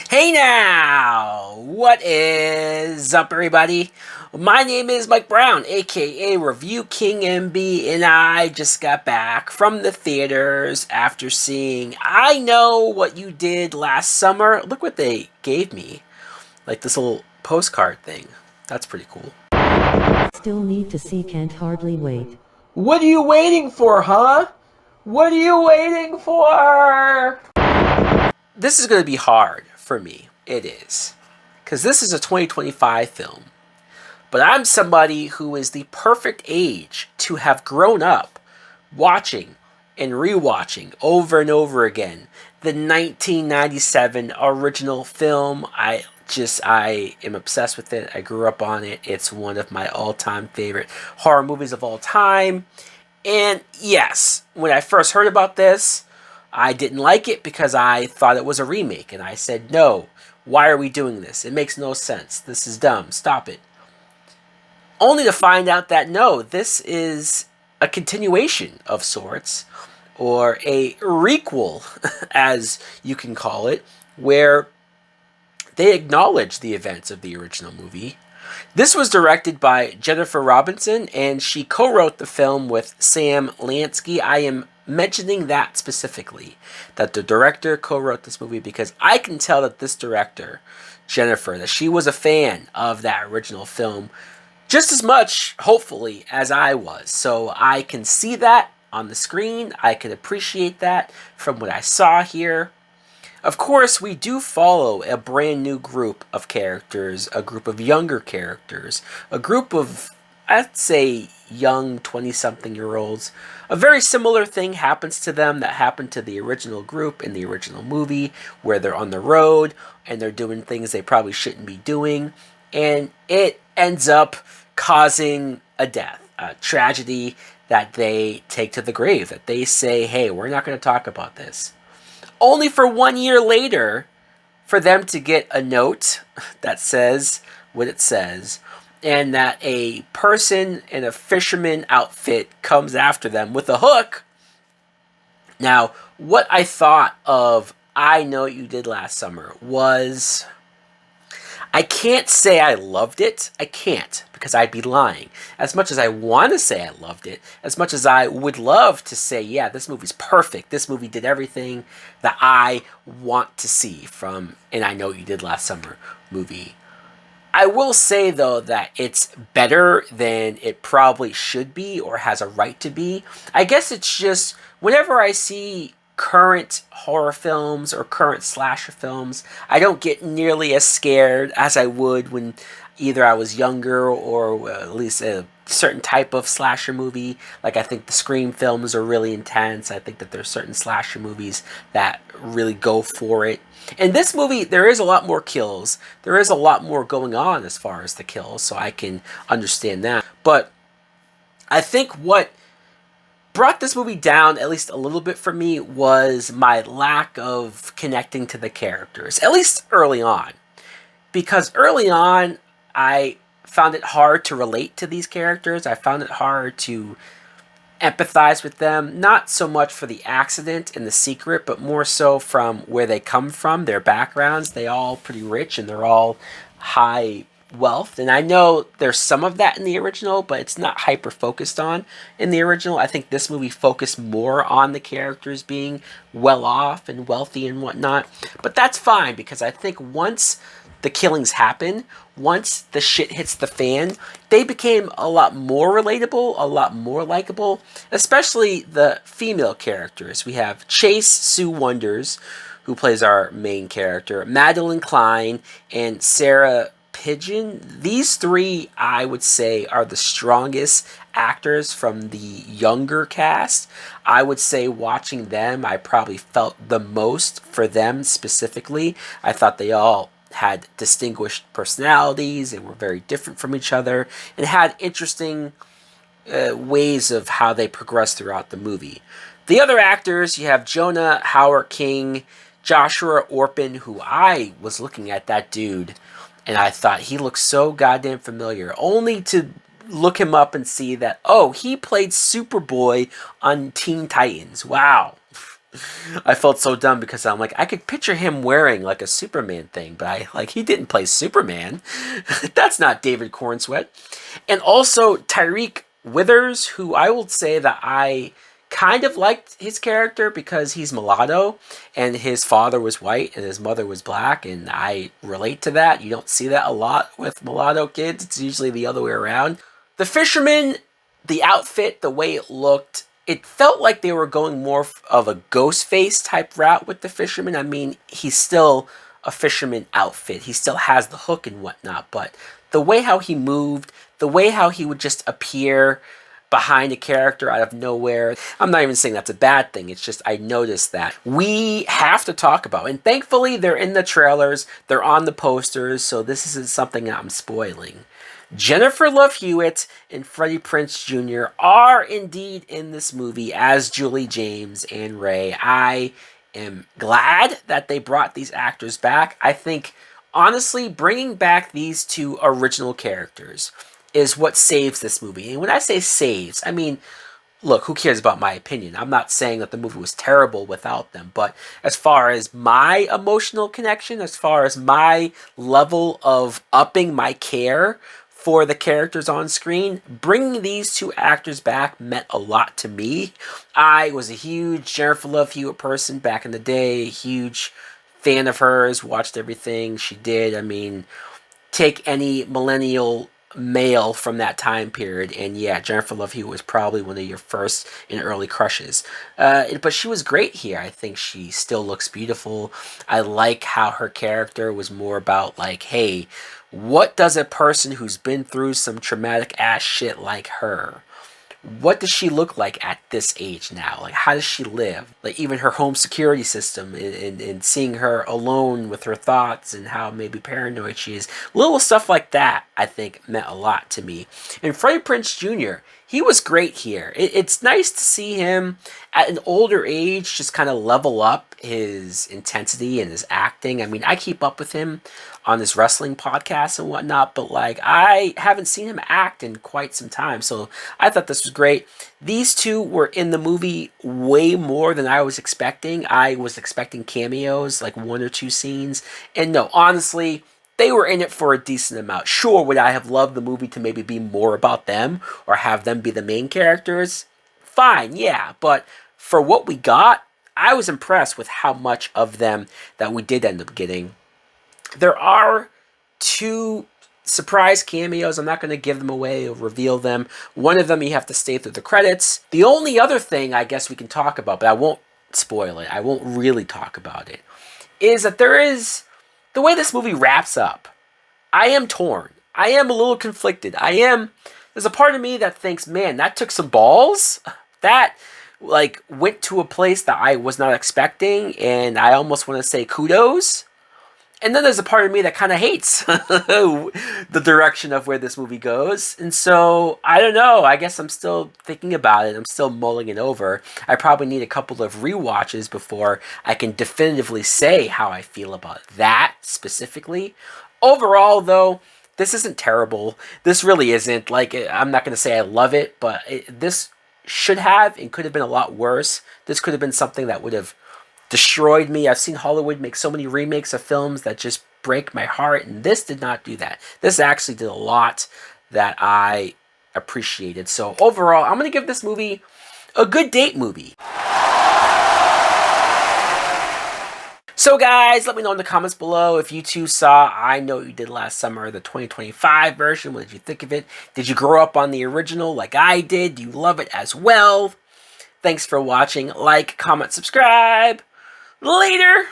Hey now! What is up, everybody? My name is Mike Brown, aka Review King MB, and I just got back from the theaters after seeing I Know What You Did Last Summer. Look what they gave me. Like this little postcard thing. That's pretty cool. Still need to see, can't hardly wait. What are you waiting for, huh? What are you waiting for? This is going to be hard for me. It is. Because this is a 2025 film. But I'm somebody who is the perfect age to have grown up watching and rewatching over and over again the 1997 original film. I am obsessed with it. I grew up on it. It's one of my all-time favorite horror movies of all time. And yes, when I first heard about this, I didn't like it because I thought it was a remake. And I said, no, why are we doing this? It makes no sense. This is dumb. Stop it. Only to find out that no, this is a continuation of sorts, or a requel, as you can call it, where they acknowledge the events of the original movie. This was directed by Jennifer Robinson, and she co-wrote the film with Sam Lansky. I am mentioning that specifically, that the director co-wrote this movie, because I can tell that this director, Jennifer, that she was a fan of that original film just as much, hopefully, as I was. So I can see that on the screen. I can appreciate that from what I saw here. Of course, we do follow a brand new group of characters, a group of younger characters, a group of, I'd say, young 20-something-year-olds. A very similar thing happens to them that happened to the original group in the original movie, where they're on the road and they're doing things they probably shouldn't be doing, and it ends up causing a death, a tragedy that they take to the grave, that they say, hey, we're not going to talk about this. Only for 1 year later for them to get a note that says what it says, and that a person in a fisherman outfit comes after them with a hook. Now, what I thought of I Know What You Did Last Summer was, I can't say I loved it. I can't, because I'd be lying. As much as I want to say I loved it, as much as I would love to say, yeah, this movie's perfect. This movie did everything that I want to see from an I Know What You Did Last Summer movie. I will say, though, that it's better than it probably should be or has a right to be. I guess it's just, whenever I see current horror films or current slasher films, I don't get nearly as scared as I would when either I was younger, or at least a certain type of slasher movie. Like, I think the Scream films are really intense. I think that there's certain slasher movies that really go for it. In this movie, there is a lot more kills. There is a lot more going on as far as the kills, so I can understand that. But I think what brought this movie down, at least a little bit for me, was my lack of connecting to the characters, at least early on. Because early on, I found it hard to relate to these characters. I found it hard to empathize with them, not so much for the accident and the secret, but more so from where they come from, their backgrounds. They all pretty rich, and they're all high wealth, and I know there's some of that in the original, but it's not hyper focused on in the original. I think this movie focused more on the characters being well off and wealthy and whatnot, but that's fine, because I think once the killings happen, once the shit hits the fan, they became a lot more relatable, a lot more likable, especially the female characters. We have Chase Sue Wonders, who plays our main character, Madeline Klein, and Sarah Pigeon. These three, I would say, are the strongest actors from the younger cast. I would say watching them, I probably felt the most for them specifically. I thought they all had distinguished personalities and were very different from each other, and had interesting ways of how they progressed throughout the movie. The other actors, you have Jonah Hauer-King, Joshua Orpin, who I was looking at that dude and I thought he looked so goddamn familiar, only to look him up and see that, oh, he played Superboy on Teen Titans. Wow. I felt so dumb because I'm like, I could picture him wearing like a Superman thing, but he didn't play Superman. That's not David Cornsweet. And also Tyreek Withers, who I will say that I kind of liked his character because he's mulatto and his father was white and his mother was black, and I relate to that. You don't see that a lot with mulatto kids. It's usually the other way around. The fisherman, the outfit, the way it looked, it felt like they were going more of a Ghostface type route with the fisherman. I mean, he's still a fisherman outfit. He still has the hook and whatnot, but the way how he moved, the way how he would just appear behind a character out of nowhere. I'm not even saying that's a bad thing. It's just I noticed that we have to talk about. And thankfully, they're in the trailers. They're on the posters, so this isn't something I'm spoiling. Jennifer Love Hewitt and Freddie Prinze Jr. are indeed in this movie as Julie James and Ray. I am glad that they brought these actors back. I think, honestly, bringing back these two original characters is what saves this movie. And when I say saves, I mean, look, who cares about my opinion? I'm not saying that the movie was terrible without them, but as far as my emotional connection, as far as my level of upping my care for the characters on screen, bringing these two actors back meant a lot to me. I was a huge Jennifer Love Hewitt person back in the day, huge fan of hers, watched everything she did. I mean, take any millennial male from that time period, and yeah, Jennifer Love Hewitt was probably one of your first and early crushes. But she was great here. I think she still looks beautiful. I like how her character was more about like, hey, what does a person who's been through some traumatic ass shit like her, what does she look like at this age now? Like, how does she live? Like, even her home security system and seeing her alone with her thoughts and how maybe paranoid she is. Little stuff like that, I think, meant a lot to me. And Freddie Prinze Jr., he was great here. It's nice to see him at an older age just kind of level up his intensity and his acting. I mean, I keep up with him on his wrestling podcast and whatnot, but like, I haven't seen him act in quite some time, so I thought this was great. These two were in the movie way more than I was expecting. I was expecting cameos, like one or two scenes, and no, honestly, they were in it for a decent amount. Sure, would I have loved the movie to maybe be more about them or have them be the main characters? Fine, yeah, but for what we got, I was impressed with how much of them that we did end up getting. There are two surprise cameos. I'm not going to give them away or reveal them. One of them you have to stay through the credits. The only other thing I guess we can talk about, but I won't spoil it, I won't really talk about it, is that there is the way this movie wraps up. I am torn. I am a little conflicted. There's a part of me that thinks, man, that took some balls. That like went to a place that I was not expecting, and I almost want to say kudos. And then there's a part of me that kind of hates the direction of where this movie goes. And so, I don't know. I guess I'm still thinking about it. I'm still mulling it over. I probably need a couple of rewatches before I can definitively say how I feel about that specifically. Overall, though, this isn't terrible. This really isn't. Like, I'm not going to say I love it, but this should have and could have been a lot worse. This could have been something that would have destroyed me. I've seen Hollywood make so many remakes of films that just break my heart, and this did not do that. This actually did a lot that I appreciated. So overall, I'm going to give this movie a good date movie. So guys, let me know in the comments below if you too saw I Know What You Did Last Summer, the 2025 version. What did you think of it? Did you grow up on the original like I did? Do you love it as well? Thanks for watching. Like, comment, subscribe. Later!